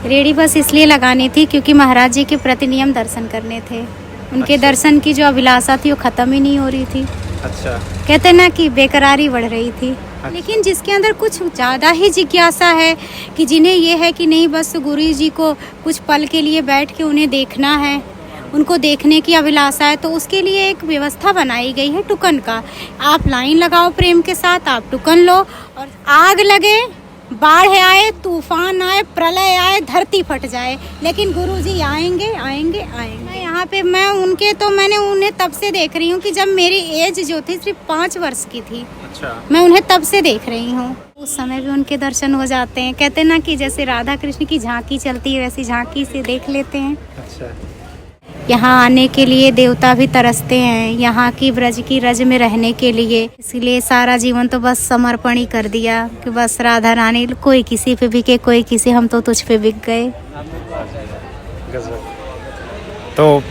Ready बस इसलिए लगानी थी क्योंकि महाराज जी के प्रति नियम दर्शन करने थे। उनके अच्छा। दर्शन की जो अभिलाषा थी वो खत्म ही नहीं हो रही थी। अच्छा। कहते ना कि बेकरारी बढ़ रही थी। लेकिन जिसके अंदर कुछ ज़्यादा ही जिज्ञासा है कि जिन्हें ये है कि नहीं बस गुरु जी को कुछ पल के लिए बैठ के उन्हें देखना है, उनको देखने की अभिलाषा है, तो उसके लिए एक व्यवस्था बनाई गई है टोकन का। आप लाइन लगाओ प्रेम के साथ, आप टोकन लो, और आग लगे, बाढ़ आए, तूफान आए, प्रलय आए, धरती फट जाए, लेकिन गुरुजी आएंगे आएंगे आएंगे। यहाँ पे मैंने उन्हें तब से देख रही हूँ कि जब मेरी एज जो थी सिर्फ 5 वर्ष की थी। अच्छा। मैं उन्हें तब से देख रही हूँ। उस समय भी उनके दर्शन हो जाते हैं। कहते ना कि जैसे राधा कृष्ण की झांकी चलती है वैसी झांकी से देख लेते हैं। अच्छा। यहाँ आने के लिए देवता भी तरसते हैं, यहाँ की ब्रज की रज में रहने के लिए। इसलिए सारा जीवन तो बस समर्पण ही कर दिया कि बस राधा रानी, कोई किसी पे बिके, कोई किसी, हम तो तुझ पे बिक गए। तो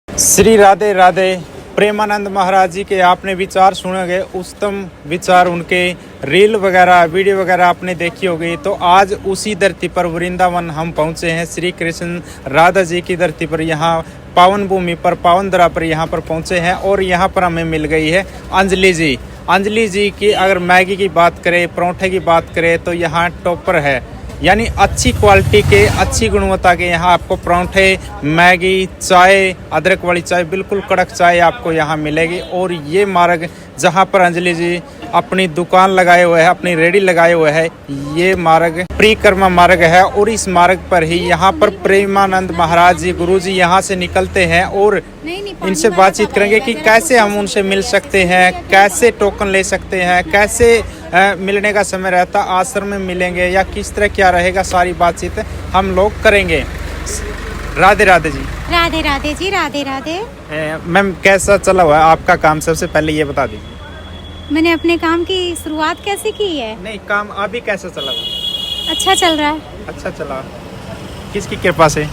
श्री राधे राधे। प्रेमानंद महाराज जी के आपने विचार सुने गए, उत्तम विचार, उनके रील वगैरह वीडियो वगैरह आपने देखी होगी। तो आज उसी धरती पर वृंदावन हम पहुंचे हैं, श्री कृष्ण राधा जी की धरती पर, यहाँ पावन भूमि पर, पावन धरा पर यहाँ पर पहुंचे हैं। और यहाँ पर हमें मिल गई है अंजलि जी। अंजलि जी की अगर मैगी की बात करें, परोठे की बात करें, तो यहाँ टॉपर है। यानी अच्छी क्वालिटी के, अच्छी गुणवत्ता के यहाँ आपको परांठे, मैगी, चाय, अदरक वाली चाय, बिल्कुल कड़क चाय आपको यहाँ मिलेगी। और ये मार्ग जहाँ पर अंजलि जी अपनी दुकान लगाए हुए हैं, अपनी रेडी लगाए हुए हैं, ये मार्ग परिक्रमा मार्ग है। और इस मार्ग पर ही यहाँ पर प्रेमानंद महाराज जी, गुरु जी यहाँ से निकलते हैं और इनसे बातचीत करेंगे कि कैसे हम उनसे मिल सकते हैं, कैसे टोकन ले सकते हैं, कैसे मिलने का समय रहता, आश्रम में मिलेंगे या किस तरह क्या रहेगा, सारी बातचीत हम लोग करेंगे। राधे राधे जी। राधे राधे जी। राधे राधे। मैम कैसा चला हुआ है आपका काम, सबसे पहले ये बता दीजिए। मैंने अपने काम की शुरुआत कैसे की है? नहीं, काम अभी कैसा चला हुआ? अच्छा चल रहा है। अच्छा चला। किसकी कृपा से?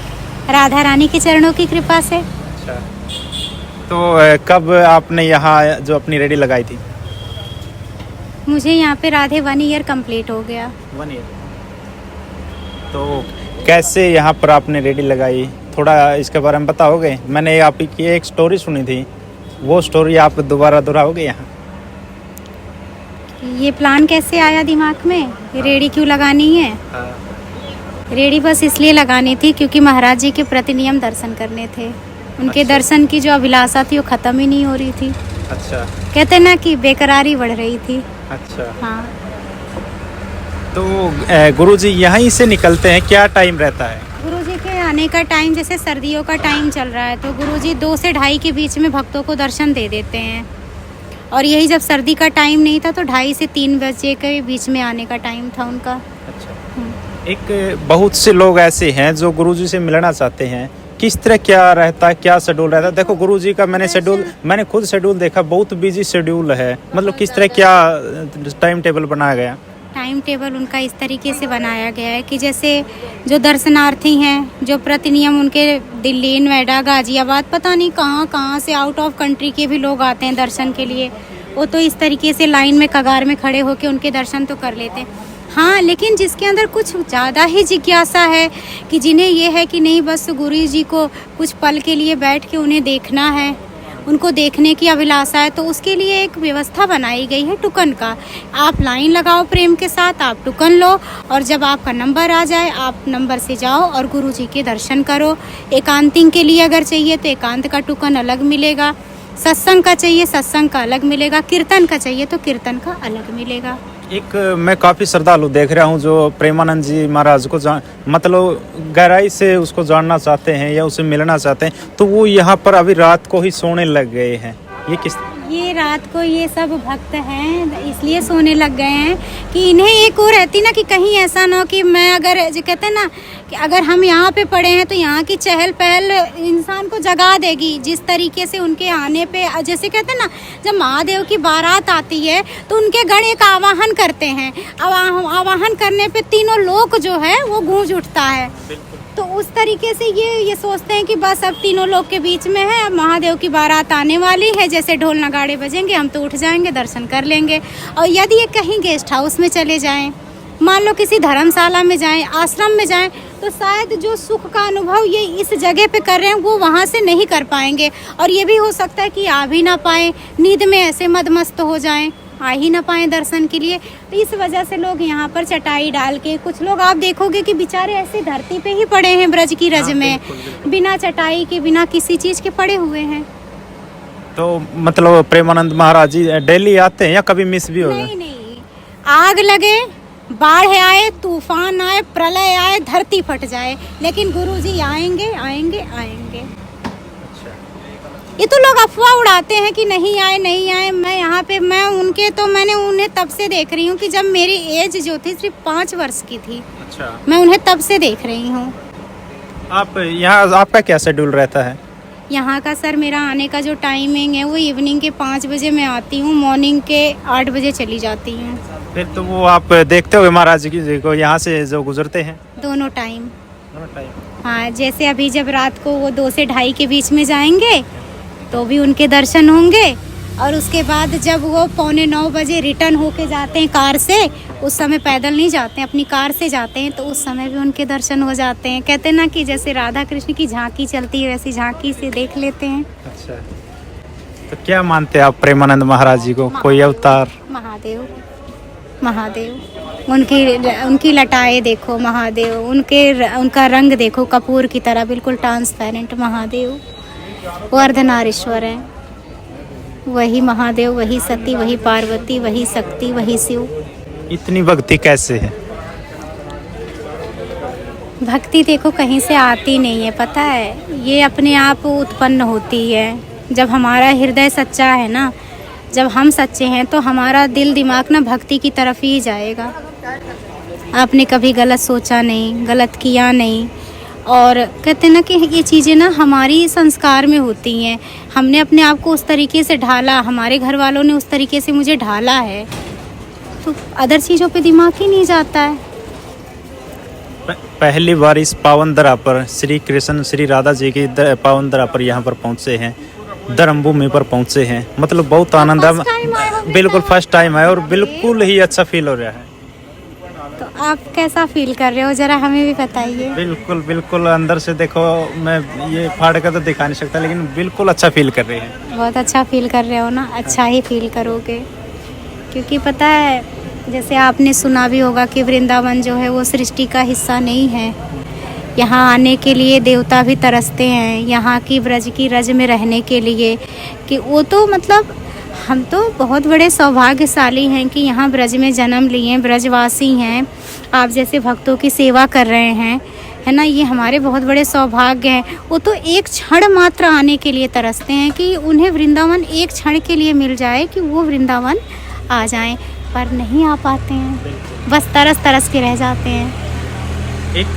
राधा रानी के चरणों की कृपा से। अच्छा। तो कब आपने यहाँ जो अपनी रेडी लगाई थी? मुझे यहाँ पे राधे 1 ईयर कंप्लीट हो गया। 1 ईयर। तो कैसे यहाँ पर आपने रेडी लगाई, थोड़ा इसके बारे में बताओगे? मैंने आपकी एक स्टोरी सुनी थी, वो स्टोरी आप दोबारा दोहराओगे यहाँ? ये प्लान कैसे आया दिमाग में, ये रेडी क्यों लगानी है? रेडी बस इसलिए लगानी थी क्योंकि महाराज जी के प्रति नियम दर्शन करने थे। उनके अच्छा। दर्शन की जो अभिलाषा थी वो खत्म ही नहीं हो रही थी। अच्छा। कहते ना कि बेकरारी बढ़ रही थी। अच्छा। हाँ। तो गुरुजी यहीं से निकलते हैं, क्या टाइम रहता है? गुरुजी के आने का टाइम जैसे सर्दियों का टाइम चल रहा है, तो गुरुजी 2 से 2:30 के बीच में भक्तों को दर्शन दे देते हैं। और यही जब सर्दी का टाइम नहीं था तो 2:30 से 3 बजे के बीच में आने का टाइम था उनका। अच्छा। एक बहुत से लोग ऐसे हैं जो गुरुजी से मिलना चाहते हैं, किस तरह क्या रहता है, क्या शेड्यूल रहता है? देखो गुरुजी का मैंने खुद शेड्यूल देखा, बहुत बिजी शेड्यूल है। मतलब किस तरह क्या टाइम टेबल बनाया गया? टाइम टेबल उनका इस तरीके से बनाया गया है कि जैसे जो दर्शनार्थी हैं, जो प्रतिनियम उनके दिल्ली, नोएडा, गाजियाबाद, पता नहीं कहाँ कहाँ से आउट ऑफ कंट्री के भी लोग आते हैं दर्शन के लिए, वो तो इस तरीके से लाइन में कगार में खड़े होकर उनके दर्शन तो कर लेते हैं। हाँ, लेकिन जिसके अंदर कुछ ज़्यादा ही जिज्ञासा है कि जिन्हें ये है कि नहीं बस गुरु जी को कुछ पल के लिए बैठ के उन्हें देखना है, उनको देखने की अभिलाषा है, तो उसके लिए एक व्यवस्था बनाई गई है टोकन का। आप लाइन लगाओ प्रेम के साथ, आप टोकन लो, और जब आपका नंबर आ जाए आप नंबर से जाओ और गुरु जी के दर्शन करो। एकांतिंग के लिए अगर चाहिए तो एकांत का टोकन अलग मिलेगा, सत्संग का चाहिए सत्संग का अलग मिलेगा, कीर्तन का चाहिए तो कीर्तन का अलग मिलेगा। एक मैं काफ़ी श्रद्धालु देख रहा हूँ जो प्रेमानंद जी महाराज को मतलब गहराई से उसको जानना चाहते हैं या उसे मिलना चाहते हैं, तो वो यहाँ पर अभी रात को ही सोने लग गए हैं। ये रात को ये सब भक्त हैं इसलिए सोने लग गए हैं कि इन्हें एक और रहती ना कि कहीं ऐसा ना हो कि मैं अगर जो कहते हैं ना कि अगर हम यहाँ पे पड़े हैं तो यहाँ की चहल पहल इंसान को जगा देगी। जिस तरीके से उनके आने पे, जैसे कहते हैं ना, जब महादेव की बारात आती है तो उनके गण एक आवाहन करते हैं, आवाहन करने पे तीनों लोक जो है वो गूंज उठता है। तो उस तरीके से ये सोचते हैं कि बस अब तीनों लोग के बीच में है, अब महादेव की बारात आने वाली है, जैसे ढोल नगाड़े बजेंगे हम तो उठ जाएंगे, दर्शन कर लेंगे। और यदि ये कहीं गेस्ट हाउस में चले जाएं मान लो किसी धर्मशाला में जाएं, आश्रम में जाएं, तो शायद जो सुख का अनुभव ये इस जगह पे कर रहे हैं वो वहाँ से नहीं कर पाएंगे। और ये भी हो सकता है कि आ भी ना पाएँ, नींद में ऐसे मदमस्त हो जाएं, आ ही ना पाएँ दर्शन के लिए। तो इस वजह से लोग यहाँ पर चटाई डाल के, कुछ लोग आप देखोगे कि बेचारे ऐसे धरती पे ही पड़े हैं ब्रज की रज में, बिना चटाई के, बिना किसी चीज़ के पड़े हुए हैं। तो मतलब प्रेमानंद महाराज जी डेली आते हैं या कभी मिस भी हो गए? नहीं, आग लगे, बाढ़ आए, तूफान आए, प्रलय आए, धरती फट जाए, लेकिन गुरुजी आएंगे आएंगे आएंगे। ये तो लोग अफवाह उड़ाते हैं कि नहीं आए नहीं आए। मैं यहाँ पे मैंने उन्हें तब से देख रही हूँ कि जब मेरी एज जो थी सिर्फ 5 वर्ष की थी। अच्छा। मैं उन्हें तब से देख रही हूँ। आप यहाँ आपका क्या शेड्यूल रहता है? यहाँ का सर मेरा आने का जो टाइमिंग है वो इवनिंग के 5 बजे मैं आती हूँ, मॉर्निंग के 8 बजे चली जाती हूँ। फिर तो वो आप देखते हो महाराज जी को यहाँ से जो गुजरते हैं? दोनों टाइम। हाँ, जैसे अभी जब रात को वो 2 से 2:30 के बीच में जाएंगे तो भी उनके दर्शन होंगे, और उसके बाद जब वो 8:45 बजे रिटर्न होके जाते हैं कार से, उस समय पैदल नहीं जाते हैं, अपनी कार से जाते हैं, तो उस समय भी उनके दर्शन हो जाते हैं। कहते हैं ना कि जैसे राधा कृष्ण की झांकी चलती है वैसी झांकी से देख लेते हैं। अच्छा, तो क्या मानते हैं आप प्रेमानंद महाराज जी को? कोई अवतार? महादेव, महादेव। उनकी लटाएं देखो महादेव, उनका रंग देखो कपूर की तरह, बिल्कुल ट्रांसपेरेंट महादेव। वो अर्धनारीश्वर है, वही महादेव, वही सती, वही पार्वती, वही शक्ति, वही शिव। इतनी भक्ति कैसे है? भक्ति देखो कहीं से आती नहीं है, पता है, ये अपने आप उत्पन्न होती है। जब हमारा हृदय सच्चा है ना, जब हम सच्चे हैं तो हमारा दिल दिमाग ना भक्ति की तरफ ही जाएगा। आपने कभी गलत सोचा नहीं, गलत किया नहीं, और कहते हैं ना कि ये चीज़ें ना हमारी संस्कार में होती हैं। हमने अपने आप को उस तरीके से ढाला, हमारे घर वालों ने उस तरीके से मुझे ढाला है, तो अदर चीज़ों पे दिमाग ही नहीं जाता है। पहली बार इस पावन धरा पर श्री कृष्ण श्री राधा जी की पावन धरा पर यहाँ पर पहुँचे हैं, धर्म भूमि पर पहुँचे हैं, मतलब बहुत आनंद है। बिल्कुल फर्स्ट टाइम है और बिल्कुल ही अच्छा फील हो रहा है। तो आप कैसा फील कर रहे हो, जरा हमें भी बताइए। बिल्कुल बिल्कुल, अंदर से देखो, मैं ये फाड़ कर तो दिखा नहीं सकता, लेकिन बिल्कुल अच्छा फील कर रहे हैं। बहुत अच्छा फील कर रहे हो ना, अच्छा ही फील करोगे, क्योंकि पता है जैसे आपने सुना भी होगा कि वृंदावन जो है वो सृष्टि का हिस्सा नहीं है। यहाँ आने के लिए देवता भी तरसते हैं, यहाँ की ब्रज की रज में रहने के लिए, कि वो तो मतलब हम तो बहुत बड़े सौभाग्यशाली हैं कि यहाँ ब्रज में जन्म लिए, ब्रजवासी हैं, आप जैसे भक्तों की सेवा कर रहे हैं, है ना, ये हमारे बहुत बड़े सौभाग्य हैं। वो तो एक क्षण मात्र आने के लिए तरसते हैं कि उन्हें वृंदावन एक क्षण के लिए मिल जाए, कि वो वृंदावन आ जाएं, पर नहीं आ पाते हैं, बस तरस तरस के रह जाते हैं। एक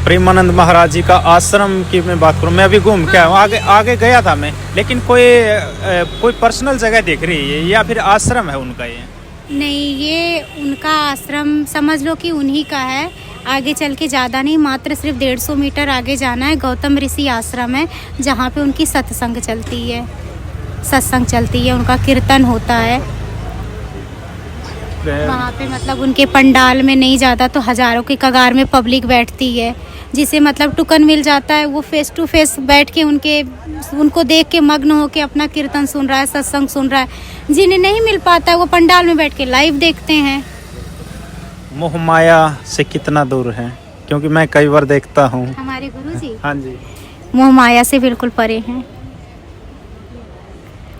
प्रेमानंद महाराज जी का आश्रम की मैं बात करूं, मैं अभी घूम के आया हूं, आगे गया था मैं, लेकिन कोई पर्सनल जगह दिख रही है या फिर आश्रम है उनका? ये नहीं, ये उनका आश्रम समझ लो कि उन्हीं का है। आगे चल के ज़्यादा नहीं, मात्र सिर्फ 150 मीटर आगे जाना है, गौतम ऋषि आश्रम है, जहाँ पे उनकी सत्संग चलती है, उनका कीर्तन होता है वहाँ पे। मतलब उनके पंडाल में नहीं ज़्यादा तो हज़ारों की कगार में पब्लिक बैठती है, जिसे मतलब टुकन मिल जाता है, वो फेस टू फेस बैठ के उनको देख के मग्न होके अपना कीर्तन सुन रहा है, सत्संग सुन रहा है। जिन्हें नहीं मिल पाता है वो पंडाल में बैठ के लाइव देखते हैं। मोह माया से कितना दूर है? क्योंकि मैं कई बार देखता हूँ हमारे गुरुजी। हाँ जी। मोह माया से बिल्कुल परे हैं,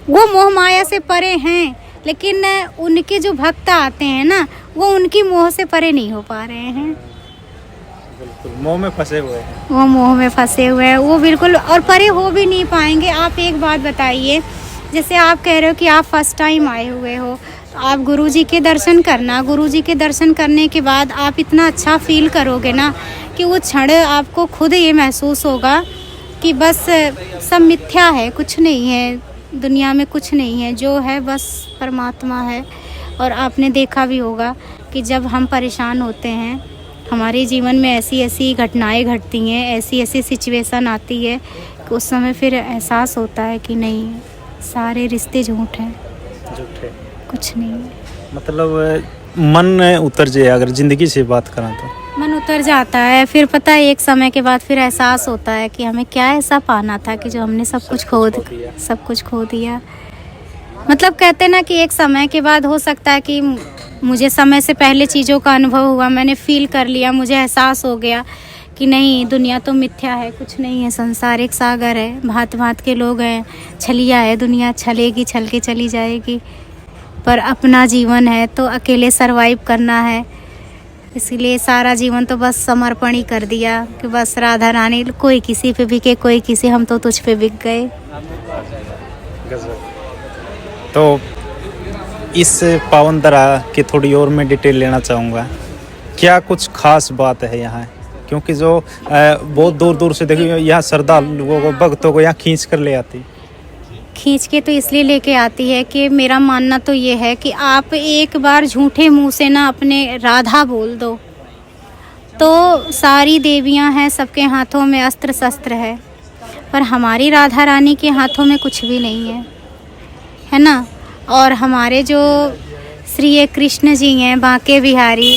वो मोह माया से परे हैं, लेकिन उनके जो भक्त आते हैं ना, वो उनकी मोह से परे नहीं हो पा रहे हैं। बिल्कुल मोह में फंसे हुए हैं, वो मोह में फंसे हुए हैं, वो बिल्कुल, और परे हो भी नहीं पाएंगे। आप एक बात बताइए, जैसे आप कह रहे हो कि आप फर्स्ट टाइम आए हुए हो, तो आप गुरुजी के दर्शन करना, गुरुजी के दर्शन करने के बाद आप इतना अच्छा फील करोगे ना कि वो क्षण आपको खुद ये महसूस होगा कि बस सब मिथ्या है, कुछ नहीं है दुनिया में, कुछ नहीं है, जो है बस परमात्मा है। और आपने देखा भी होगा कि जब हम परेशान होते हैं, हमारे जीवन में ऐसी ऐसी घटनाएं घटती हैं, ऐसी ऐसी सिचुएशन आती है कि उस समय फिर एहसास होता है कि नहीं, सारे रिश्ते झूठ हैं, झूठे, कुछ नहीं है। मतलब मन उतर जाए अगर जिंदगी से बात करें तो? मन उतर जाता है, फिर पता है एक समय के बाद फिर एहसास होता है कि हमें क्या ऐसा पाना था कि जो हमने सब कुछ खो दिया। मतलब कहते हैं ना कि एक समय के बाद हो सकता है कि मुझे समय से पहले चीज़ों का अनुभव हुआ, मैंने फील कर लिया, मुझे एहसास हो गया कि नहीं, दुनिया तो मिथ्या है, कुछ नहीं है, संसार एक सागर है, भांत भांत के लोग हैं, छलिया है दुनिया, छलेगी छल के चली जाएगी, पर अपना जीवन है तो अकेले सरवाइव करना है। इसीलिए सारा जीवन तो बस समर्पण ही कर दिया कि बस राधा रानी, कोई किसी पे बिके, कोई किसी, हम तो तुझ पे बिक गए। तो इस पावन दरा की थोड़ी और मैं डिटेल लेना चाहूँगा, क्या कुछ खास बात है यहाँ? क्योंकि जो बहुत दूर दूर से देखो यहाँ श्रद्धालुओं को, भक्तों को यहाँ खींच कर ले आती। खींच के तो इसलिए लेके आती है कि मेरा मानना तो ये है कि आप एक बार झूठे मुंह से ना अपने राधा बोल दो, तो सारी देवियां हैं, सबके हाथों में अस्त्र शस्त्र है, पर हमारी राधा रानी के हाथों में कुछ भी नहीं है ना। और हमारे जो श्री कृष्ण जी हैं, बांके बिहारी,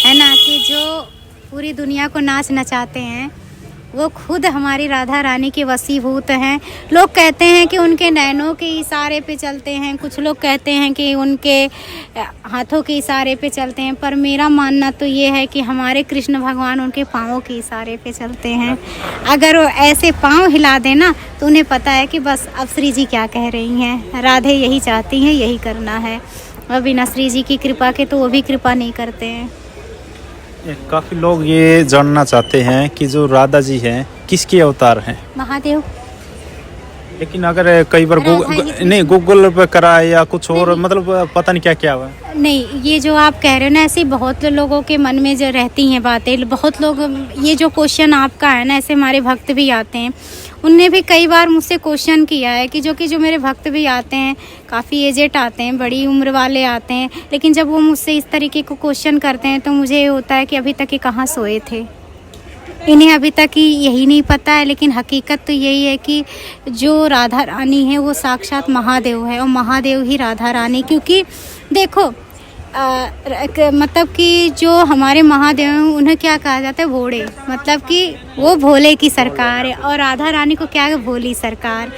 है ना, कि जो पूरी दुनिया को नाच नचाते हैं, वो खुद हमारी राधा रानी के वसीभूत हैं। लोग कहते हैं कि उनके नैनों के इशारे पे चलते हैं, कुछ लोग कहते हैं कि उनके हाथों के इशारे पे चलते हैं, पर मेरा मानना तो ये है कि हमारे कृष्ण भगवान उनके पाँवों के इशारे पे चलते हैं। अगर वो ऐसे पाँव हिला देना तो उन्हें पता है कि बस अब श्री जी क्या कह रही हैं, राधे यही चाहती हैं, यही करना है। और बिना श्री जी की कृपा के तो वो भी कृपा नहीं करते हैं। काफ़ी लोग ये जानना चाहते हैं कि जो राधा जी हैं किसके अवतार हैं? महादेव। लेकिन अगर कई बार गूगल पे करा या कुछ और, मतलब पता नहीं क्या क्या हुआ। नहीं, ये जो आप कह रहे हो ना, ऐसे बहुत लोगों के मन में जो रहती हैं बातें, बहुत लोग, ये जो क्वेश्चन आपका है ना, ऐसे हमारे भक्त भी आते हैं, उनने भी कई बार मुझसे क्वेश्चन किया है कि जो मेरे भक्त भी आते हैं, काफ़ी एजेड आते हैं, बड़ी उम्र वाले आते हैं, लेकिन जब वो मुझसे इस तरीके को क्वेश्चन करते हैं तो मुझे ये होता है कि अभी तक ये कहाँ सोए थे, इन्हें अभी तक ही यही नहीं पता है। लेकिन हकीकत तो यही है कि जो राधा रानी है वो साक्षात महादेव है, और महादेव ही राधा रानी, क्योंकि देखो मतलब कि जो हमारे महादेव हैं उन्हें क्या कहा जाता है, भोले, मतलब कि वो भोले की सरकार है, और राधा रानी को क्या है, भोली सरकार।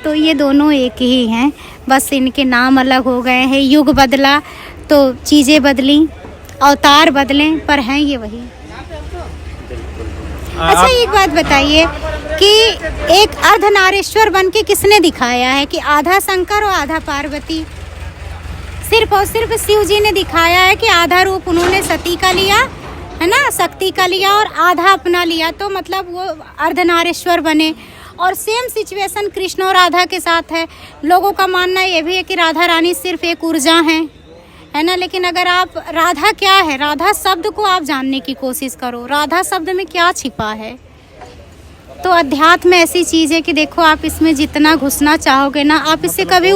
तो ये दोनों एक ही हैं, बस इनके नाम अलग हो गए हैं, युग बदला तो चीज़ें बदली, अवतार बदलें, पर हैं ये वही। अच्छा, एक बात बताइए कि एक अर्धनारीश्वर बन के किसने दिखाया है कि आधा शंकर और आधा पार्वती? सिर्फ और सिर्फ शिव जी ने दिखाया है कि आधा रूप उन्होंने सती का लिया, है ना, शक्ति का लिया, और आधा अपना लिया, तो मतलब वो अर्धनारीश्वर बने। और सेम सिचुएशन कृष्ण और राधा के साथ है। लोगों का मानना ये भी है कि राधा रानी सिर्फ एक ऊर्जा है ना, लेकिन अगर आप राधा क्या है, राधा शब्द को आप जानने की कोशिश करो, राधा शब्द में क्या छिपा है। तो अध्यात्म ऐसी चीज़ है कि देखो, आप इसमें जितना घुसना चाहोगे ना, आप इससे कभी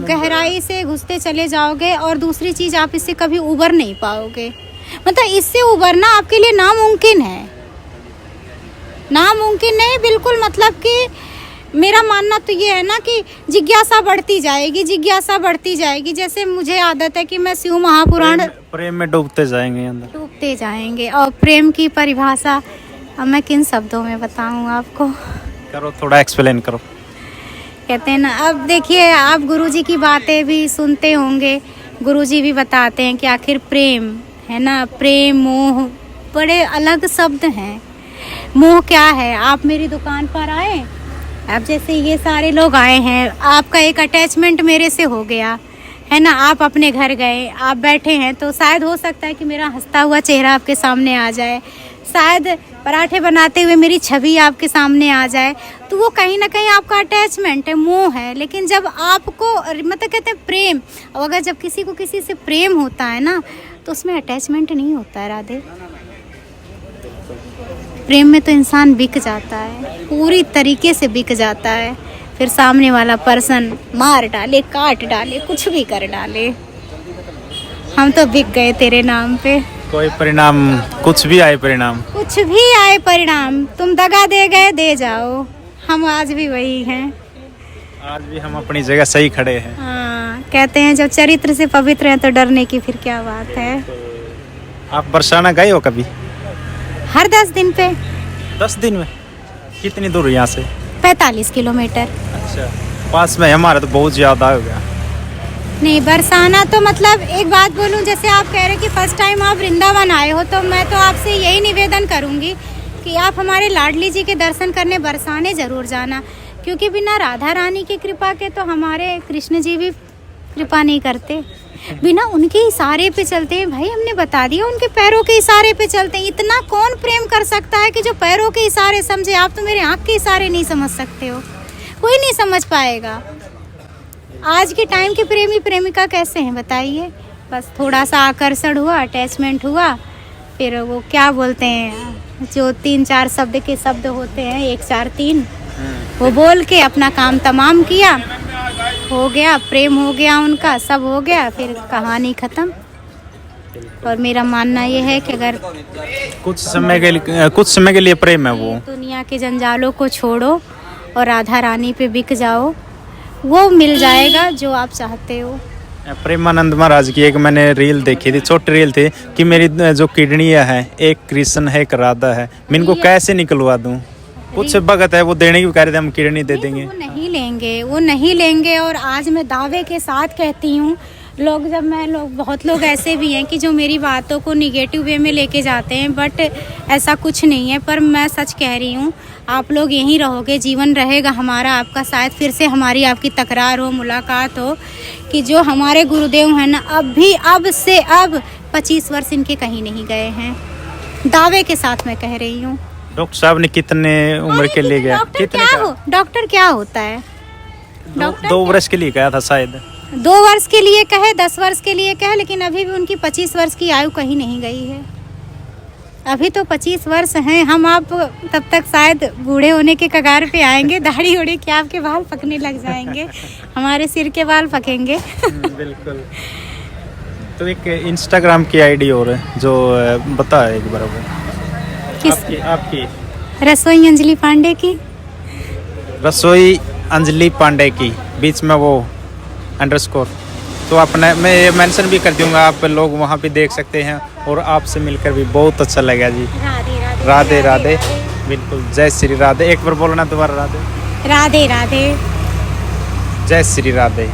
गहराई से घुसते चले जाओगे, और दूसरी चीज़, आप इससे कभी उबर नहीं पाओगे। मतलब इससे उबरना आपके लिए नामुमकिन है, नामुमकिन नहीं बिल्कुल। मतलब कि मेरा मानना तो ये है ना कि जिज्ञासा बढ़ती जाएगी, जिज्ञासा बढ़ती जाएगी। जैसे मुझे आदत है कि मैं शिव महापुराण, प्रेम में डूबते जाएंगे, अंदर डूबते जाएंगे। और प्रेम की परिभाषा अब मैं किन शब्दों में बताऊं आपको? करो, थोड़ा एक्सप्लेन करो। कहते हैं ना, अब देखिए, आप गुरुजी की बातें भी सुनते होंगे, गुरुजी भी बताते हैं कि आखिर प्रेम है ना, प्रेम मोह बड़े अलग शब्द हैं। मोह क्या है? आप मेरी दुकान पर आए, अब जैसे ये सारे लोग आए हैं, आपका एक अटैचमेंट मेरे से हो गया, है ना, आप अपने घर गए, आप बैठे हैं, तो शायद हो सकता है कि मेरा हंसता हुआ चेहरा आपके सामने आ जाए, शायद पराठे बनाते हुए मेरी छवि आपके सामने आ जाए, तो वो कहीं ना कहीं आपका अटैचमेंट है, मोह है। लेकिन जब आपको, मतलब कहते हैं प्रेम, और अगर जब किसी को किसी से प्रेम होता है ना, तो उसमें अटैचमेंट नहीं होता है। राधे, प्रेम में तो इंसान बिक जाता है, पूरी तरीके से बिक जाता है, फिर सामने वाला पर्सन मार डाले, काट डाले, कुछ भी कर डाले, हम तो बिक गए तेरे नाम पे। कोई परिणाम, कुछ भी आए परिणाम, कुछ भी आए परिणाम, तुम दगा दे गए, दे जाओ, हम आज भी वही हैं। आज भी हम अपनी जगह सही खड़े हैं। हाँ, कहते हैं जब चरित्र से पवित्र हैं तो डरने की फिर क्या बात है। आप बरसाना गए हो कभी? हर 10 दिन पे 10 दिन में? कितनी दूर यहाँ से? 45 किलोमीटर। अच्छा, पास में हमारा तो बहुत ज़्यादा हो गया। नहीं, बरसाना तो मतलब एक बात बोलूं, जैसे आप कह रहे कि फर्स्ट टाइम आप वृंदावन आए हो, तो मैं तो आपसे यही निवेदन करूंगी कि आप हमारे लाडली जी के दर्शन करने बरसाने ज़रूर जाना, क्योंकि बिना राधा रानी की कृपा के तो हमारे कृष्ण जी भी कृपा नहीं करते। बिना उनके इशारे पे चलते हैं, भाई हमने बता दिया, उनके पैरों के इशारे पे चलते हैं। इतना कौन प्रेम कर सकता है कि जो पैरों के इशारे समझे? आप तो मेरे आँख के इशारे नहीं समझ सकते हो, कोई नहीं समझ पाएगा। आज के टाइम के प्रेमी प्रेमिका कैसे हैं बताइए? बस थोड़ा सा आकर्षण हुआ, अटैचमेंट हुआ, फिर वो क्या बोलते हैं जो 3-4 शब्द के शब्द होते हैं, 1 4 3, वो बोल के अपना काम तमाम किया, हो गया, प्रेम हो गया उनका, सब हो गया, फिर कहानी ख़त्म। और मेरा मानना ये है कि अगर कुछ समय के लिए प्रेम है वो। दुनिया के जंजालों को छोड़ो और राधा रानी पे बिक जाओ, वो मिल जाएगा जो आप चाहते हो। प्रेमानंद महाराज की एक मैंने रील देखी थी, छोटी रील थी कि मेरी जो किडनियाँ हैं, एक कृष्ण है, एक राधा है, मैं इनको कैसे निकलवा दूं? कुछ भगत है वो देने की कह रहे थे, हम किडनी दे देंगे। वो नहीं लेंगे, वो नहीं लेंगे। और आज मैं दावे के साथ कहती हूँ, बहुत लोग ऐसे भी हैं कि जो मेरी बातों को निगेटिव वे में लेके जाते हैं, बट ऐसा कुछ नहीं है। पर मैं सच कह रही हूँ, आप लोग यहीं रहोगे, जीवन रहेगा हमारा आपका, शायद फिर से हमारी आपकी तकरार हो, मुलाकात हो, कि जो हमारे गुरुदेव हैं ना, अब से 25 वर्ष इनके कहीं नहीं गए हैं। दावे के साथ मैं कह रही हूँ। डॉक्टर साहब ने कितने उम्र के लिए गया? डॉक्टर क्या होता है? 2 वर्ष के लिए गया था शायद। 2 वर्ष के लिए कहे, 10 वर्ष के लिए कहे, लेकिन अभी भी उनकी 25 वर्ष की आयु कहीं नहीं गई है। अभी तो 25 वर्ष हैं, हम आप तब तक शायद बूढ़े होने के कगार पे आएंगे, दाढ़ी उड़ी के आपके बाल पकने लग जाएंगे, हमारे सिर के बाल पकेंगे। बिल्कुल। तो एक इंस्टाग्राम की आईडी और है जो बता एक बार वो। आपकी रसोई अंजलि पांडे की। रसोई अंजलि पांडे की, बीच में वो अंडरस्कोर, तो अपने मैं ये मेंशन भी कर दूंगा, आप लोग वहाँ पे देख सकते हैं। और आपसे मिलकर भी बहुत अच्छा लगा जी। राधे राधे। बिल्कुल, जय श्री राधे। एक बार बोलना दोबारा, राधे राधे राधे, जय श्री राधे।